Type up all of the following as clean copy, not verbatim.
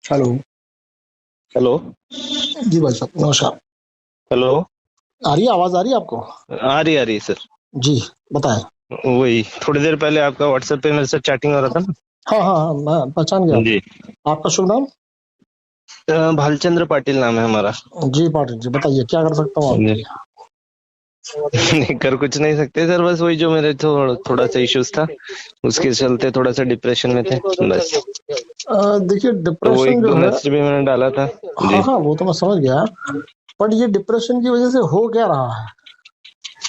Hello. Hello. जी भाई साहब नमस्कार। हेलो। आ रही है आवाज, आ रही है आपको? आ रही है सर। जी बताएं। वही थोड़ी देर पहले आपका व्हाट्सएप पे मेरे से चैटिंग हो रहा था ना। हाँ हाँ हाँ, मैं पहचान गया जी। आपको। आपका शुभ नाम? भालचंद्र पाटिल नाम है हमारा। जी पाटिल जी, बताइए क्या कर सकता हूँ आपके जी। लिए? नहीं कर कुछ नहीं सकते सर, बस वही जो मेरे थोड़ा सा इश्यूज था, उसके चलते थोड़ा सा डिप्रेशन में थे बस। देखिए तो वो डिप्रेशन एक जो दो है, मैसेज भी मैंने डाला था। हाँ जी। हाँ वो तो मैं समझ गया। बट ये डिप्रेशन की वजह से हो क्या रहा है?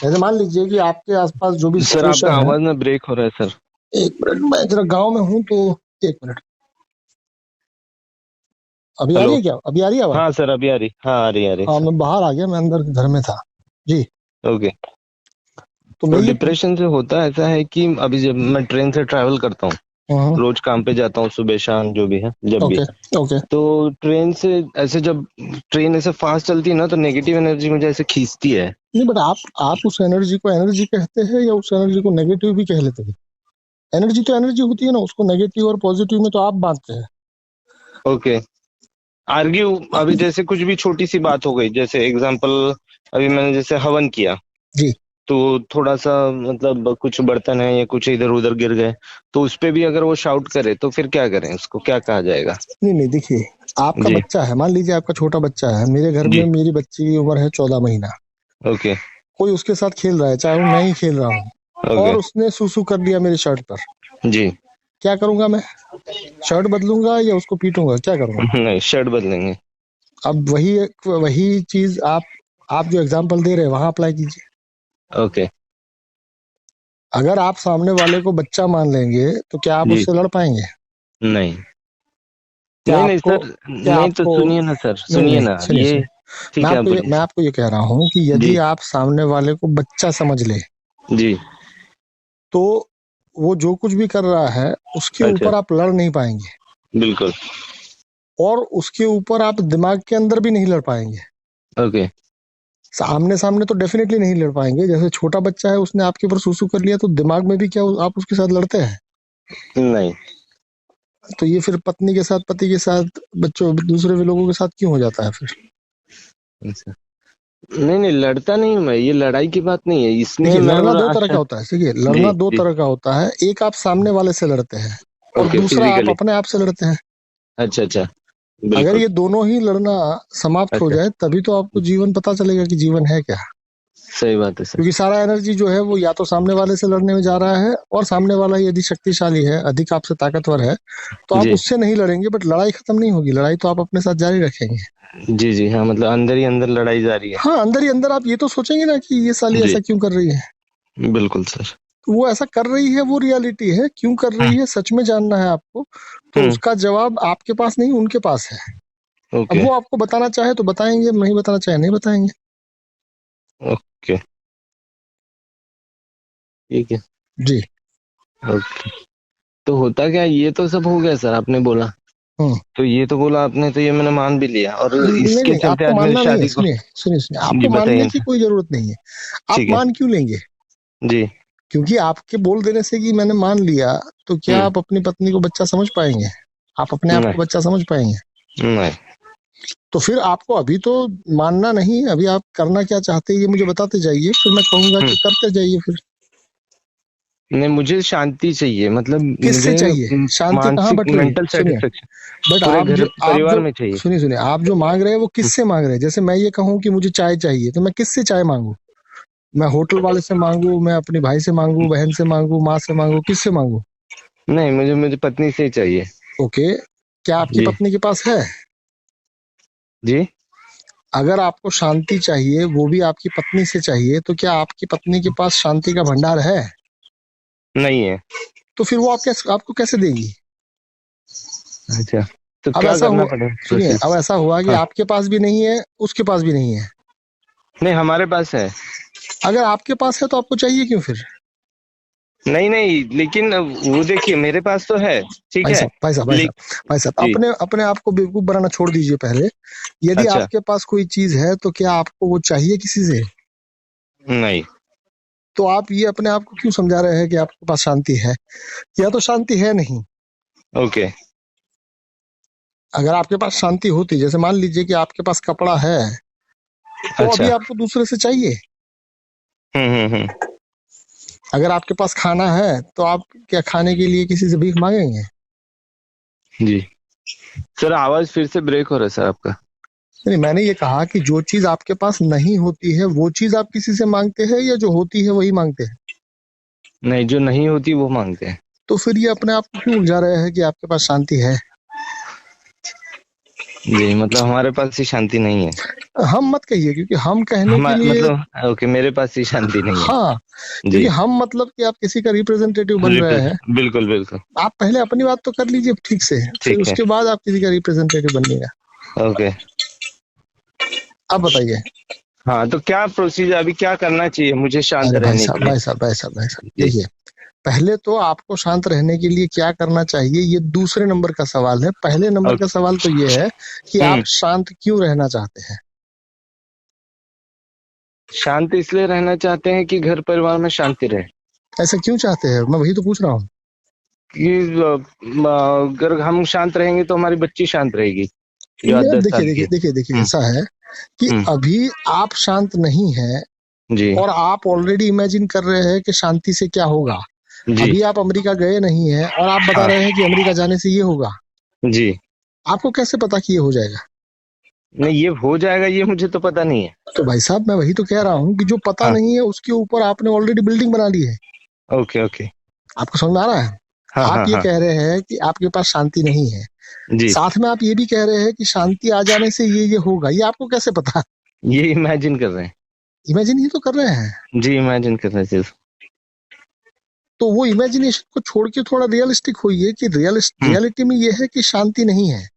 जैसे मान लीजिए कि आपके आसपास जो भी सर आपका सिचुएशन है। आवाज में ब्रेक हो रहा है सर। एक मिनट, मैं जरा गांव में हूँ तो। एक मिनट। अभी आ रही हेलो। है क्या? अभी आ रही है आवाज? हाँ सर, अभी आ रही, हाँ आ रही हाँ सर। मैं बाहर आ गया, मैं अंदर घर में था। जी। ओके। तो तो मैं ये डिप्रेशन से होता ऐसा है कि अभी जब मैं ट्रेन से ट्रैवल करता हूँ, हाँ, रोज काम पे जाता हूँ, सुबह शाम जो भी है जब भी, ओके ओके। तो ट्रेन से ऐसे जब ट्रेन ऐसे फास्ट चलती है ना, तो नेगेटिव एनर्जी मुझे ऐसे खींचती है। नहीं बट आप उस एनर्जी को एनर्जी कहते हैं या उस एनर्जी को नेगेटिव भी कह लेते हैं? एनर्जी तो एनर्जी होती है ना, उसको नेगेटिव और पॉजिटिव में तो आप बांटते हैं। ओके। आर्ग्यू, अभी जैसे कुछ भी छोटी सी बात हो गई, जैसे एग्जांपल, अभी मैंने जैसे हवन किया, जी। तो थोड़ा सा मतलब कुछ बर्तन है या कुछ इधर उधर गिर गए, तो उस पे भी अगर वो शाउट करे तो फिर क्या करें, उसको क्या कहा जाएगा? नहीं नहीं, देखिए आपका जी। बच्चा है, मान लीजिए आपका छोटा बच्चा है, मेरे घर में जी। मेरी बच्ची की उम्र है 14 महीना। ओके। कोई उसके साथ खेल रहा है, चाहे वो मैं ही खेल रहा हूँ, ओके। और उसने सुसु कर दिया मेरी शर्ट पर। जी। क्या करूंगा मैं? शर्ट बदलूंगा या उसको पीटूंगा, क्या करूंगा? नहीं, शर्ट बदलेंगे। अब वही चीज आप जो एग्जाम्पल दे रहे हैं वहां अप्लाई कीजिए। ओके। अगर आप सामने वाले को बच्चा मान लेंगे तो क्या आप जी। उससे लड़ पाएंगे? नहीं। क्या नहीं नहीं आपको सर। क्या नहीं तो आपको सुनिए ना सर, नहीं सुनिए नहीं, ना सुनिए ये। सुनिए। ठीक है, आप बोलिए। मैं आपको ये कह रहा हूँ कि यदि जी। आप सामने वाले को बच्चा समझ ले जी। तो वो जो कुछ भी कर रहा है उसके अच्छा। ऊपर आप लड़ नहीं पाएंगे। बिल्कुल। और उसके ऊपर आप दिमाग के अंदर भी नहीं लड़ पाएंगे। ओके। सामने सामने तो डेफिनेटली नहीं लड़ पाएंगे। जैसे छोटा बच्चा है, उसने आपके ऊपर सुसु कर लिया, तो दिमाग में भी क्या आप उसके साथ लड़ते हैं? नहीं। तो ये फिर पत्नी के साथ, पति के साथ, बच्चों, दूसरे भी लोगों के साथ क्यों हो जाता है फिर? अच्छा। नहीं नहीं, लड़ता नहीं हूं मैं, ये लड़ाई की बात नहीं है, इसमें देखिए मैं लड़ना बोला। दो तरह का अच्छा। होता है, देखिए जी। लड़ना दो जी। तरह का होता है। एक आप सामने वाले से लड़ते हैं और ओके, दूसरा आप फिजिकली। अपने आप से लड़ते हैं। अच्छा अच्छा। अगर बिल्कुल। ये दोनों ही लड़ना समाप्त हो अच्छा। जाए तभी तो आपको जीवन पता चलेगा कि जीवन है क्या। सही बात है सर। क्योंकि सारा एनर्जी जो है वो या तो सामने वाले से लड़ने में जा रहा है, और सामने वाला यदि शक्तिशाली है, अधिक आपसे ताकतवर है, तो आप जी। उससे नहीं लड़ेंगे, बट लड़ाई खत्म नहीं होगी, लड़ाई तो आप अपने साथ जारी रखेंगे। जी जी, हाँ, मतलब अंदर ही अंदर लड़ाई जारी है। हाँ अंदर ही अंदर आप ये तो सोचेंगे ना कि ये साली जी। ऐसा क्यों कर रही है। बिल्कुल सर। तो वो ऐसा कर रही है, वो रियलिटी है, क्यों कर हम्म। रही है सच में जानना है आपको। तो हम्म। उसका जवाब आपके पास नहीं, उनके पास है। अब ओके। वो आपको बताना चाहे तो बताएंगे, नहीं बताना चाहे नहीं बताएंगे। ओके। ठीक है। जी। ओके। तो होता क्या है, ये तो सब हो गया सर, आपने बोला। हम्म। तो ये तो बोला आपने, तो ये मैंने मान भी लिया, और नहीं इसके नहीं, चलते आपको आज मेरी मानना नहीं है, शादी को। सुनिए सुनिए सुनिए, जी आपको बताइए मानने की ना। कोई जरूरत नहीं है। आप ठीक है। मान क्यों लेंगे? जी। क्योंकि आपके बोल देने से कि मैंने मान लिया, तो क्या हम्म। आप अपनी पत्नी को बच्चा समझ पाएंगे? आप अपने आप नहीं। को बच्चा समझ पाएंगे? नहीं। तो फिर आपको अभी तो मानना नहीं, अभी आप करना क्या चाहते हैं ये मुझे बताते जाइए, फिर मैं कहूंगा हम्म। कि करते जाइए फिर। नहीं, मुझे शांति चाहिए, मतलब किससे मुझे चाहिए शांति? कहाँ मानसिक बट रही? मेंटल सुनिए, सेटिस्फेक्शन बट पूरे घर आप परिवार जो में चाहिए। सुनिए सुनिए, आप जो मांग रहे हैं वो हम्म। किससे मांग रहे हैं? जैसे मैं ये कहूँ कि मुझे चाय चाहिए, तो मैं किससे चाय मांगू? मैं होटल वाले से मांगू, मैं अपने भाई से मांगू, बहन से मांगू, माँ से मांगू, किससे मांगू? नहीं, मुझे मुझे पत्नी से ही चाहिए। ओके। क्या आपकी जी। पत्नी के पास है? जी। अगर आपको शांति चाहिए, वो भी आपकी पत्नी से चाहिए, तो क्या आपकी पत्नी के पास शांति का भंडार है? नहीं है। तो फिर वो आपको कैसे देगी? अच्छा। तो अब क्या ऐसा करना हुआ, पड़ेगा, सुनिए, प्रोसेस? अब ऐसा हुआ कि हाँ। आपके पास भी नहीं है, उसके पास भी नहीं है। नहीं, हमारे पास है। अगर आपके पास है तो आपको चाहिए क्यों फिर? नहीं नहीं, लेकिन वो देखिए, मेरे पास तो है। ठीक भाई है। साहब भाई साहब भाई ले साहब भाई साहब, जी। अपने अपने आप को बेवकूफ बनाना छोड़ दीजिए पहले। यदि अच्छा। आपके पास कोई चीज है तो क्या आपको वो चाहिए किसी से? नहीं। तो आप ये अपने आप को क्यों समझा रहे हैं कि आपके पास शांति है? या तो शांति है नहीं। ओके। अगर आपके पास शांति होती, जैसे मान लीजिए कि आपके पास कपड़ा है तो अच्छा। अभी आपको दूसरे से चाहिए। हम्म। अगर आपके पास खाना है तो आप क्या खाने के लिए किसी से भीख मांगेंगे? जी सर, आवाज फिर से ब्रेक हो रहा है सर आपका। नहीं, मैंने ये कहा कि जो चीज आपके पास नहीं होती है वो चीज आप किसी से मांगते हैं, या जो होती है वही मांगते हैं? नहीं, जो नहीं होती वो मांगते हैं। तो फिर ये अपने आप को क्यों उलझा रहे हैं कि आपके पास शांति है? जी, मतलब हमारे पास ही शांति नहीं है। हम मत कहिए, क्योंकि हम कहने हम के लिए, मतलब ओके, मेरे पास ही शांति नहीं है। हाँ, क्योंकि जी। हम मतलब कि आप किसी का रिप्रेजेंटेटिव बन रहे हैं। बिल्कुल बिल्कुल। आप पहले अपनी बात तो कर लीजिए ठीक से, फिर ठीक है। उसके बाद आप किसी का रिप्रेजेंटेटिव बनिएगा। ओके। आप बताइए। हाँ, तो क्या प्रोसीजर, अभी क्या करना चाहिए मुझे शांत अरे भाई रहने के साहब, लिए? भाई साहब, भाई साहब, भाई साहब, जी। देखिए, पहले तो आपको शांत रहने के लिए क्या करना चाहिए ये दूसरे नंबर का सवाल है। पहले नंबर का ओके। सवाल तो ये है कि आप हम्म। शांत क्यों रहना चाहते हैं? शांत इसलिए रहना चाहते हैं कि घर परिवार में शांति रहे। ऐसा क्यों चाहते हैं, मैं वही तो पूछ रहा हूँ। कि अगर हम शांत रहेंगे तो हमारी बच्ची शांत रहेगी, जो आज यार 10 साल देखिए की देखिए है। देखिए देखिए, हम्म। ऐसा है कि हम्म। अभी आप शांत नहीं है, जी। और आप ऑलरेडी इमेजिन कर रहे हैं कि शांति से क्या होगा। जी। अभी आप अमेरिका गए नहीं है और आप बता हाँ। रहे हैं कि अमेरिका जाने से ये होगा। जी। आपको कैसे पता कि ये हो जाएगा? नहीं, ये हो जाएगा ये मुझे तो पता नहीं है। तो भाई साहब, मैं वही तो कह रहा हूँ कि जो पता हाँ। नहीं है उसके ऊपर आपने ऑलरेडी बिल्डिंग बना ली है। Okay okay. आपको समझ में आ रहा है? हाँ आप हाँ ये हाँ। कह रहे हैं कि आपके पास शांति नहीं है, जी। साथ में आप ये भी कह रहे हैं कि शांति आ जाने से ये होगा। ये आपको कैसे पता? ये इमेजिन कर रहे हैं। इमेजिन ही तो कर रहे हैं। जी, इमेजिन कर रहे हैं सिर्फ। तो वो इमेजिनेशन को छोड़ के थोड़ा रियलिस्टिक होइए कि हम्म। रियलिटी में ये है कि शांति नहीं है।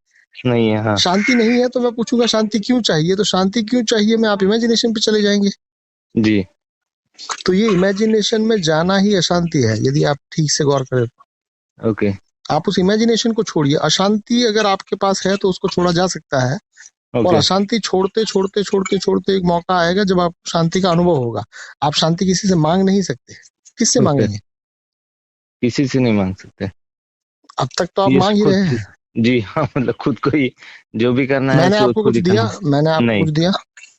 नहीं है, हाँ। शांति नहीं है तो मैं पूछूंगा शांति क्यों चाहिए, तो शांति क्यों चाहिए में आप इमेजिनेशन पे चले जाएंगे। जी। तो ये इमेजिनेशन में जाना ही अशांति है, यदि आप ठीक से गौर करें। ओके आप उस इमेजिनेशन को छोड़िए। अशांति अगर आपके पास है तो उसको छोड़ा जा सकता है, और ओके। अशांति छोड़ते छोड़ते छोड़ते छोड़ते एक मौका आएगा जब आपको शांति का अनुभव होगा। आप शांति किसी से मांग नहीं सकते। किससे ओके। मांगेंगे? किसी से नहीं मांग सकते। अब तक तो आप ये मांग ही खुद। रहे हैं। जी हाँ, मतलब खुद को ही जो भी करना है मैंने सो आपको खुद कुछ ही दिया? करना। मैंने आपको नहीं। कुछ दिया?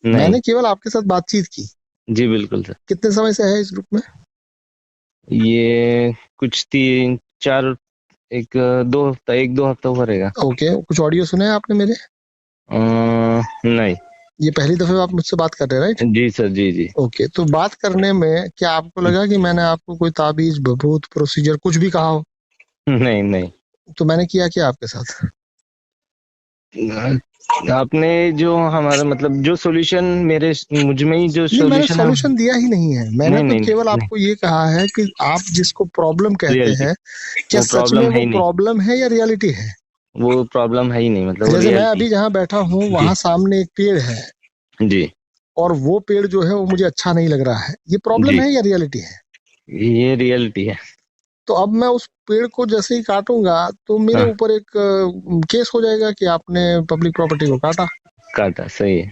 नहीं। मैंने केवल आपके साथ बातचीत की। जी बिल्कुल सर। कितने समय से है इस ग्रुप में? ये कुछ 3 4, एक 2 हफ्ता, 1 2 हफ्ता हुआ रहेगा। ओके, कुछ ऑडियो सुने हैं आपने मेरे? नहीं। ये पहली दफे आप मुझसे बात कर रहे हैं, राइट? जी सर, जी जी। ओके, तो बात करने में क्या आपको लगा कि मैंने आपको कोई ताबीज भभूत प्रोसीजर कुछ भी कहा हो? नहीं नहीं। तो मैंने किया क्या आपके साथ? आपने जो हमारा मतलब जो सॉल्यूशन मेरे मुझ में ही जो नहीं, मैंने सॉल्यूशन है। सॉल्यूशन दिया ही नहीं है। मैंने नहीं तो नहीं केवल नहीं। आपको ये कहा है कि आप जिसको प्रॉब्लम कहते रियलिटी। हैं, क्या वो सच में प्रॉब्लम है वो ही नहीं। प्रॉब्लम है या रियलिटी है? वो प्रॉब्लम है ही नहीं, मतलब वो जैसे मैं रियलिटी। अभी जहाँ बैठा हूँ जी। वहां सामने एक पेड़ है, जी। और वो पेड़ जो है वो मुझे अच्छा नहीं लग रहा है। ये प्रॉब्लम जी, है या रियलिटी है? ये रियलिटी है। तो अब मैं उस पेड़ को जैसे ही काटूंगा तो मेरे हाँ। ऊपर एक केस हो जाएगा कि आपने पब्लिक प्रॉपर्टी को काटा। काटा, सही है।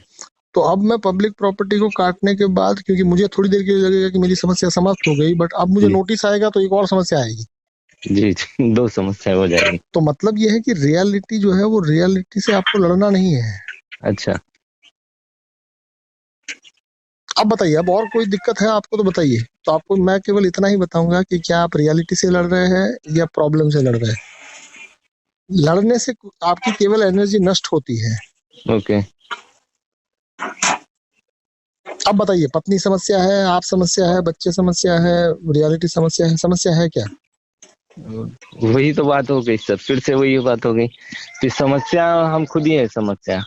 तो अब मैं पब्लिक प्रॉपर्टी को काटने के बाद, क्योंकि मुझे थोड़ी देर के लिए लगेगा कि मेरी समस्या समाप्त हो गई, बट अब मुझे जी नोटिस आएगा तो एक और समस्या आएगी। जी जी, 2 समस्या हो जाएगी। तो मतलब ये है कि रियलिटी जो है वो रियलिटी से आपको लड़ना नहीं है। अच्छा। अब बताइए, अब और कोई दिक्कत है आपको तो बताइए। तो आपको मैं केवल इतना ही बताऊंगा कि क्या आप रियलिटी से लड़ रहे हैं या प्रॉब्लम से लड़ रहे हैं। लड़ने से आपकी केवल एनर्जी नष्ट होती है। ओके। अब बताइए, पत्नी समस्या है, आप समस्या है, बच्चे समस्या है, रियलिटी समस्या है क्या? वही तो बात हो गई सर, फिर से वही बात हो गई कि समस्या हम खुद ही है समस्या।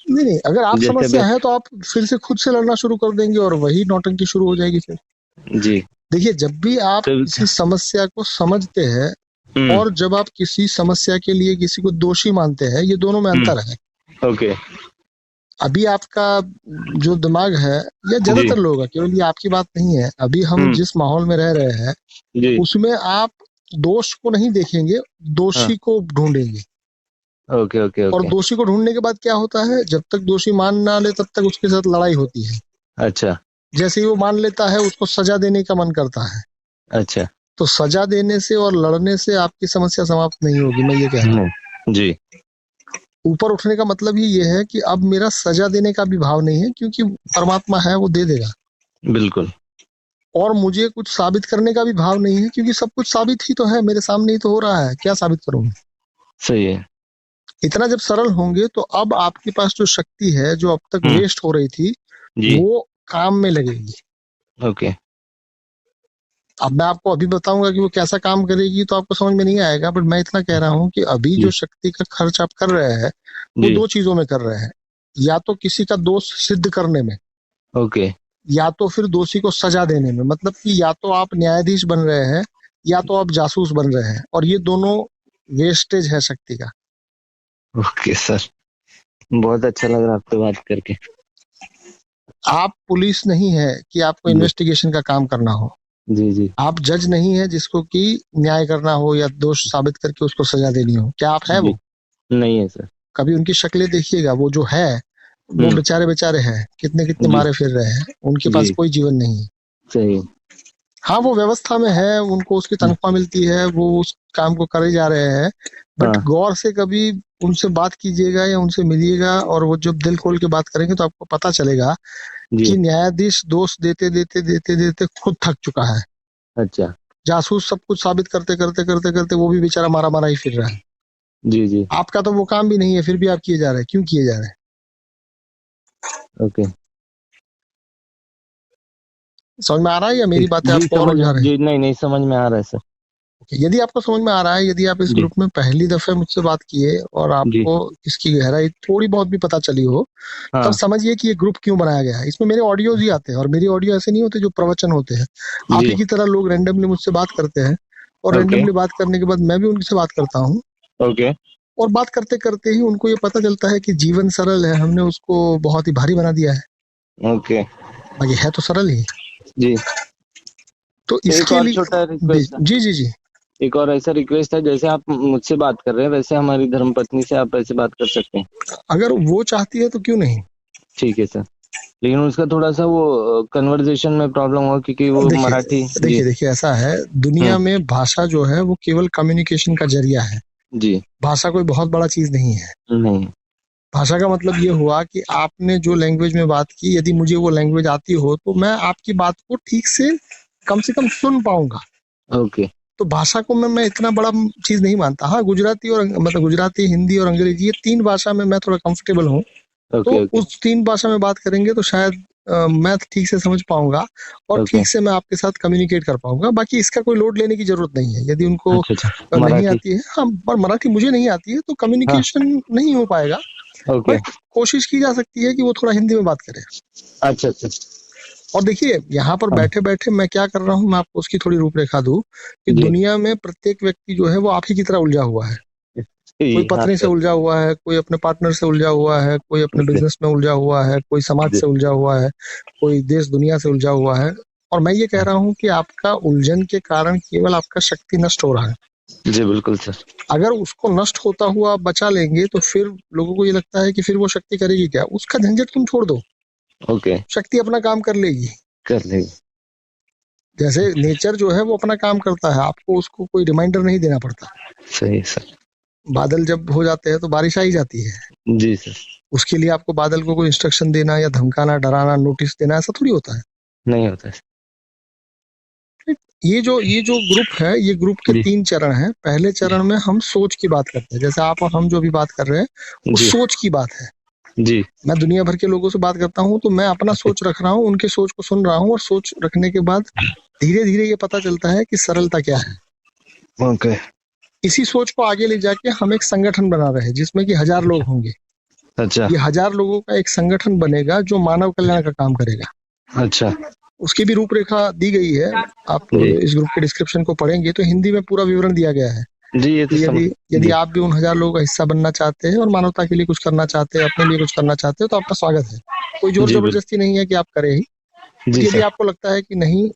नहीं नहीं, अगर आप जैसे समस्या भी। है तो आप फिर से खुद से लड़ना शुरू कर देंगे और वही नौटंकी शुरू हो जाएगी फिर। जी। देखिए, जब भी आप तो किसी समस्या को समझते हैं हम्म। और जब आप किसी समस्या के लिए किसी को दोषी मानते हैं, ये दोनों में अंतर है। ओके। अभी आपका जो दिमाग है, या जी। ज्यादातर लोग है, केवल ये आपकी बात नहीं है, अभी हम हम्म। जिस माहौल में रह रहे हैं जी। उसमें आप दोष को नहीं देखेंगे, हाँ। दोषी को ढूंढेंगे। ओके ओके और ओके। दोषी को ढूंढने के बाद क्या होता है, जब तक दोषी मान ना ले तब तक उसके साथ लड़ाई होती है। अच्छा जैसे ही वो मान लेता है उसको सजा देने का मन करता है। अच्छा। तो सजा देने से और लड़ने से आपकी समस्या समाप्त नहीं होगी, मैं ये कह रहा हूँ। जी। ऊपर उठने का मतलब ही ये है कि अब मेरा सजा देने का भी भाव नहीं है, क्योंकि परमात्मा है, वो दे देगा। बिल्कुल और मुझे कुछ साबित करने का भी भाव नहीं है, क्योंकि सब कुछ साबित ही तो है, मेरे सामने ही तो हो रहा है, क्या साबित करूं। सही है। इतना जब सरल होंगे तो अब आपके पास जो शक्ति है, जो अब तक हम्म। वेस्ट हो रही थी, जी। वो काम में लगेगी। ओके। अब मैं आपको अभी बताऊंगा कि वो कैसा काम करेगी तो आपको समझ में नहीं आएगा, बट मैं इतना कह रहा हूँ कि अभी जो जी। शक्ति का खर्च आप कर रहे हैं, वो जी। दो चीजों में कर रहे हैं। या तो किसी का दोष सिद्ध करने में, ओके। या तो फिर दोषी को सजा देने में। मतलब कि या तो आप न्यायाधीश बन रहे हैं, या तो आप जासूस बन रहे हैं, और ये दोनों वेस्टेज है शक्ति का। ओके सर, बहुत अच्छा लग रहा आपसे बात करके। आप पुलिस नहीं है कि आपको जी। इन्वेस्टिगेशन का काम करना हो। जी। जी। आप जज नहीं है जिसको कि न्याय करना हो या दोष साबित करके उसको सजा देनी हो। क्या आप है जी। वो? नहीं है सर। कभी उनकी शक्लें देखिएगा, वो जो है वो हम्म। बेचारे बेचारे हैं, कितने कितने जी। मारे फिर रहे हैं, उनके पास जी। कोई जीवन नहीं है। सही है। हाँ, वो व्यवस्था में है, उनको उसकी तनख्वाह मिलती है, वो उस काम को करे जा रहे हैं। बट हाँ। गौर से कभी उनसे बात कीजिएगा या उनसे मिलिएगा, और वो जब दिल खोल के बात करेंगे तो आपको पता चलेगा जी। कि न्यायाधीश दोष देते देते देते देते खुद थक चुका है। अच्छा। जासूस सब कुछ साबित करते करते करते करते वो भी बेचारा मारा मारा ही फिर रहा है। जी। जी। आपका तो वो काम भी नहीं है, फिर भी आप किए जा रहे हैं, क्यों किए जा रहे हैं? ओके। समझ में आ रहा है या मेरी बातें जी आपको और समझ उलझा में, रहे हैं? जी नहीं नहीं समझ में आ रहा है सर। यदि आपको समझ में आ रहा है, यदि आप इस जी। ग्रुप में पहली दफे मुझसे बात किए और जी। आपको इसकी गहराई थोड़ी बहुत भी पता चली हो, तब हाँ। समझिए कि ये ग्रुप क्यों बनाया गया है। इसमें मेरे ऑडियोज ही आते हैं, और मेरी ऑडियो ऐसे नहीं होते जो प्रवचन होते हैं। आप ही जी। की तरह लोग रैंडमली मुझसे बात करते हैं, और ओके। रैंडमली बात करने के बाद मैं भी उनसे बात करता हूँ। ओके। और बात करते करते ही उनको ये पता चलता है कि जीवन सरल है, हमने उसको बहुत ही भारी बना दिया है। ओके। बाकी है तो सरल ही। जी। तो एक इसके और लिए छोटा रिक्वेस्ट है। जी जी जी। एक और ऐसा रिक्वेस्ट है, जैसे आप मुझसे बात कर रहे हैं वैसे हमारी धर्मपत्नी से आप ऐसे बात कर सकते हैं। अगर वो चाहती है तो क्यों नहीं। ठीक है सर, लेकिन उसका थोड़ा सा वो कन्वर्जेशन में प्रॉब्लम हो, क्योंकि वो देखिए मराठी। जी। देखिए देखिए, ऐसा है, दुनिया हम्म। में भाषा जो है वो केवल कम्युनिकेशन का जरिया है। जी। भाषा कोई बहुत बड़ा चीज नहीं है। नहीं। भाषा का मतलब ये हुआ कि आपने जो लैंग्वेज में बात की, यदि मुझे वो लैंग्वेज आती हो तो मैं आपकी बात को ठीक से कम सुन पाऊंगा। ओके। तो भाषा को मैं इतना बड़ा चीज नहीं मानता। हाँ, गुजराती और मतलब गुजराती, हिंदी और अंग्रेजी, ये तीन भाषा में मैं थोड़ा कंफर्टेबल हूँ। तो ओके। ओके। उस तीन भाषा में बात करेंगे तो शायद मैं ठीक से समझ पाऊंगा, और ओके। ठीक से मैं आपके साथ कम्युनिकेट कर पाऊंगा। बाकी इसका कोई लोड लेने की जरूरत नहीं है। यदि उनको अच्छा अच्छा। नहीं मराठी। आती है, हाँ, पर मराठी मुझे नहीं आती है, तो हाँ। कम्युनिकेशन नहीं हो पाएगा। ओके। बट कोशिश की जा सकती है कि वो थोड़ा हिंदी में बात करे। अच्छा अच्छा। और देखिए, यहाँ पर हाँ। बैठे बैठे मैं क्या कर रहा हूँ, मैं आपको उसकी थोड़ी रूपरेखा दूं कि जी। दुनिया में प्रत्येक व्यक्ति जो है वो आप ही की तरह उलझा हुआ है। कोई जी हाँ पत्नी से सर। उलझा हुआ है, कोई अपने पार्टनर से उलझा हुआ है, कोई अपने ओके। बिजनेस में उलझा हुआ है, कोई समाज जी। से उलझा हुआ है, कोई देश दुनिया से उलझा हुआ है। और मैं ये कह रहा हूँ कि आपका उलझन के कारण केवल आपका शक्ति नष्ट हो रहा है। जी बिल्कुल सर। अगर उसको नष्ट होता हुआ आप बचा लेंगे तो फिर लोगों को ये लगता है कि फिर वो शक्ति करेगी क्या। उसका झंझट तुम छोड़ दो, ओके। शक्ति अपना काम कर लेगी। कर लेंगे। जैसे नेचर जो है वो अपना काम करता है, आपको उसको कोई रिमाइंडर नहीं देना पड़ता। सही है सर। बादल जब हो जाते हैं तो बारिश आ ही जाती है। जी सर। उसके लिए आपको बादल को कोई इंस्ट्रक्शन देना या धमकाना, डराना, नोटिस देना, ऐसा थोड़ी होता है। नहीं होता है। ये जो ग्रुप है, ये ग्रुप के जी। 3 चरण हैं। पहले जी। चरण में हम सोच की बात करते हैं, जैसे आप और हम जो भी बात कर रहे हैं वो जी। सोच की बात है। जी। मैं दुनिया भर के लोगों से बात करता हूँ तो मैं अपना सोच रख रहा हूँ, उनके सोच को सुन रहा हूँ, और सोच रखने के बाद धीरे धीरे ये पता चलता है कि सरलता क्या है। ओके। इसी सोच को आगे ले जाके हम एक संगठन बना रहे हैं जिसमें कि 1000 लोग होंगे। अच्छा। ये 1000 लोगों का एक संगठन बनेगा जो मानव कल्याण का काम करेगा। अच्छा। उसकी भी रूपरेखा दी गई है। आप जी। इस ग्रुप के डिस्क्रिप्शन को पढ़ेंगे तो हिंदी में पूरा विवरण दिया गया है जी ये तो कि समझ। यदि यदि जी। आप भी उन 1000 लोगों का हिस्सा बनना चाहते हैं और मानवता के लिए कुछ करना चाहते हैं, अपने लिए कुछ करना चाहते हैं, तो आपका स्वागत है। कोई जोर जी बिल्कुल। जबरदस्ती नहीं है कि आप करें ही। बट जी यदि सर। आपको लगता है कि नहीं,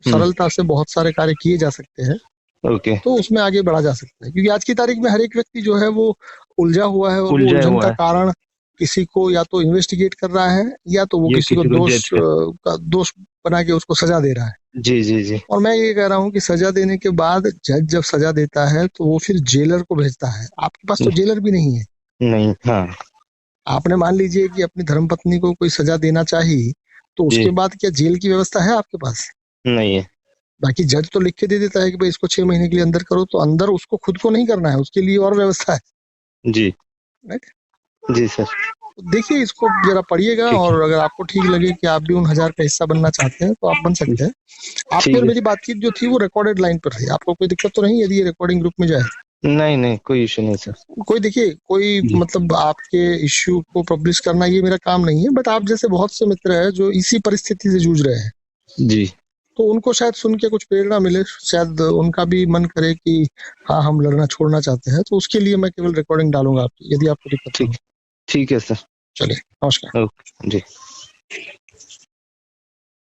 सरलता से बहुत सारे कार्य किए जा सकते हैं, ओके। तो उसमें आगे बढ़ा जा सकता है। क्योंकि आज की तारीख में हर एक व्यक्ति जो है वो उलझा हुआ है, और वो उलझाया उलझन हुआ का है। कारण किसी को या तो इन्वेस्टिगेट कर रहा है, या तो वो ये किसी को किसी को दोष जज कर। का दोष बना के उसको सजा दे रहा है। जी जी जी। और मैं ये कह रहा हूँ कि सजा देने के बाद जज जब सजा देता है तो वो फिर जेलर को भेजता है। आपके पास तो जेलर भी नहीं है। नहीं, हाँ आपने मान लीजिए कि अपनी धर्मपत्नी को कोई सजा देना चाहिए, तो जी, उसके बाद क्या जेल की व्यवस्था है आपके पास? नहीं है बाकी जज तो लिख के दे देता है कि भाई इसको 6 महीने के लिए अंदर करो, तो अंदर उसको खुद को नहीं करना है, उसके लिए और व्यवस्था है। जी। राइट। जी सर। तो देखिए, इसको जरा पढ़िएगा, ठीक और है। अगर आपको ठीक लगे कि आप भी उन 1000 का हिस्सा बनना चाहते हैं तो आप बन सकते हैं। आपकी ठीक और है। मेरी बातचीत जो थी वो रिकॉर्डेड लाइन पर थी, आपको कोई दिक्कत तो नहीं यदि ये रिकॉर्डिंग ग्रुप में जाए? नहीं नहीं, कोई इशू नहीं सर। कोई देखिए, कोई जी। मतलब आपके इश्यू को पब्लिश करना ये मेरा काम नहीं है, बट आप जैसे बहुत से मित्र हैं जो इसी परिस्थिति से जूझ रहे हैं, जी। तो उनको शायद सुन के कुछ प्रेरणा मिले, शायद उनका भी मन करे कि हाँ, हम लड़ना छोड़ना चाहते हैं, तो उसके लिए मैं केवल रिकॉर्डिंग डालूंगा आपकी, यदि आपको दिक्कत ना ठीक। हो। ठीक है सर। चलिए, नमस्कार। ओके जी।